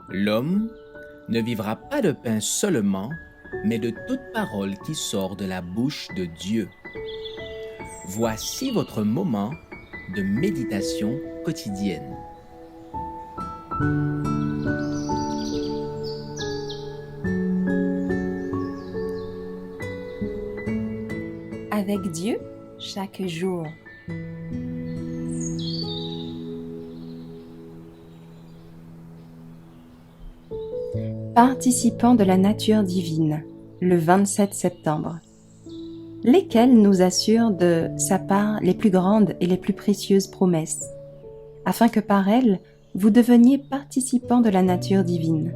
L'homme ne vivra pas de pain seulement, mais de toute parole qui sort de la bouche de Dieu. Voici votre moment de méditation quotidienne. Avec Dieu chaque jour. Participants de la nature divine, le 27 septembre, lesquels nous assurent de sa part les plus grandes et les plus précieuses promesses, afin que par elles, vous deveniez participants de la nature divine,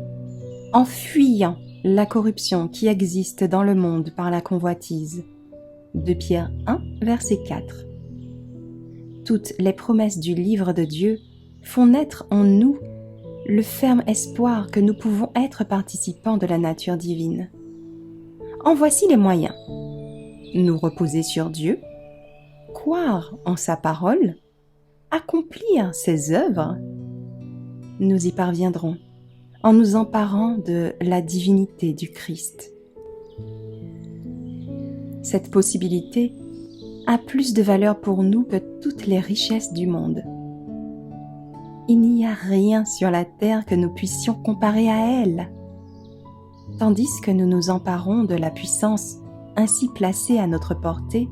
en fuyant la corruption qui existe dans le monde par la convoitise. 2 Pierre 1, verset 4. Toutes les promesses du livre de Dieu font naître en nous le ferme espoir que nous pouvons être participants de la nature divine. En voici les moyens. Nous reposer sur Dieu, croire en sa parole, accomplir ses œuvres. Nous y parviendrons en nous emparant de la divinité du Christ. Cette possibilité a plus de valeur pour nous que toutes les richesses du monde. Il n'y a rien sur la terre que nous puissions comparer à elle. Tandis que nous nous emparons de la puissance ainsi placée à notre portée,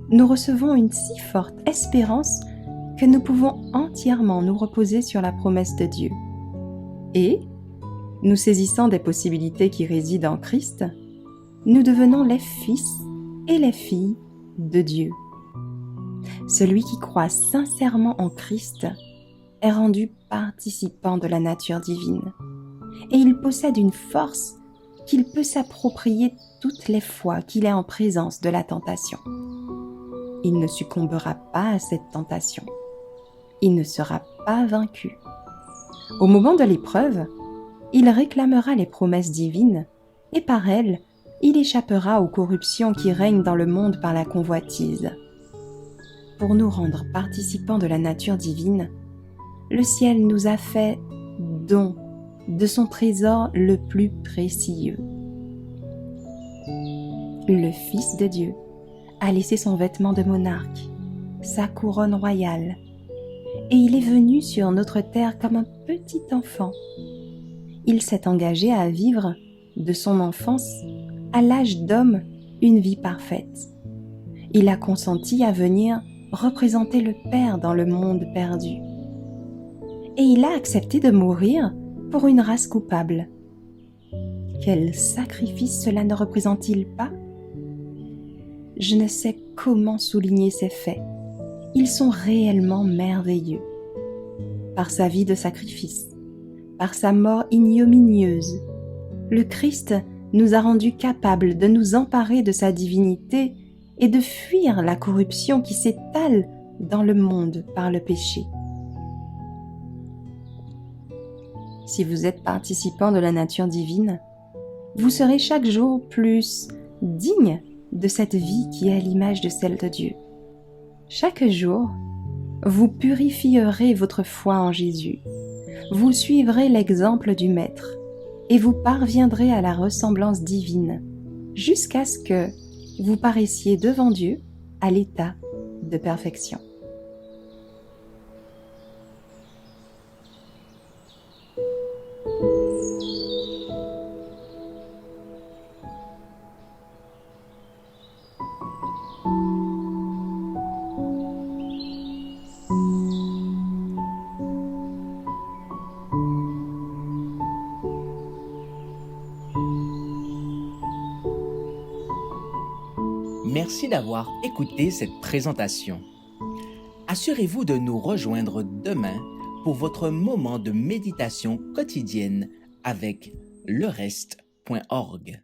nous recevons une si forte espérance que nous pouvons entièrement nous reposer sur la promesse de Dieu. Et, nous saisissant des possibilités qui résident en Christ, nous devenons les fils et les filles de Dieu. Celui qui croit sincèrement en Christ est rendu participant de la nature divine, et il possède une force qu'il peut s'approprier toutes les fois qu'il est en présence de la tentation. Il ne succombera pas à cette tentation. Il ne sera pas vaincu. Au moment de l'épreuve, il réclamera les promesses divines, et par elles, il échappera aux corruptions qui règnent dans le monde par la convoitise. Pour nous rendre participants de la nature divine, le ciel nous a fait don de son trésor le plus précieux. Le Fils de Dieu a laissé son vêtement de monarque, sa couronne royale, et il est venu sur notre terre comme un petit enfant. Il s'est engagé à vivre, de son enfance à l'âge d'homme, une vie parfaite. Il a consenti à venir représenter le Père dans le monde perdu. Et il a accepté de mourir pour une race coupable. Quel sacrifice cela ne représente-t-il pas? Je ne sais comment souligner ces faits. Ils sont réellement merveilleux. Par sa vie de sacrifice, par sa mort ignominieuse, le Christ nous a rendus capables de nous emparer de sa divinité et de fuir la corruption qui s'étale dans le monde par le péché. Si vous êtes participant de la nature divine, vous serez chaque jour plus digne de cette vie qui est à l'image de celle de Dieu. Chaque jour, vous purifierez votre foi en Jésus. Vous suivrez l'exemple du Maître et vous parviendrez à la ressemblance divine jusqu'à ce que vous paraissiez devant Dieu à l'état de perfection. Merci d'avoir écouté cette présentation. Assurez-vous de nous rejoindre demain pour votre moment de méditation quotidienne avec lereste.org.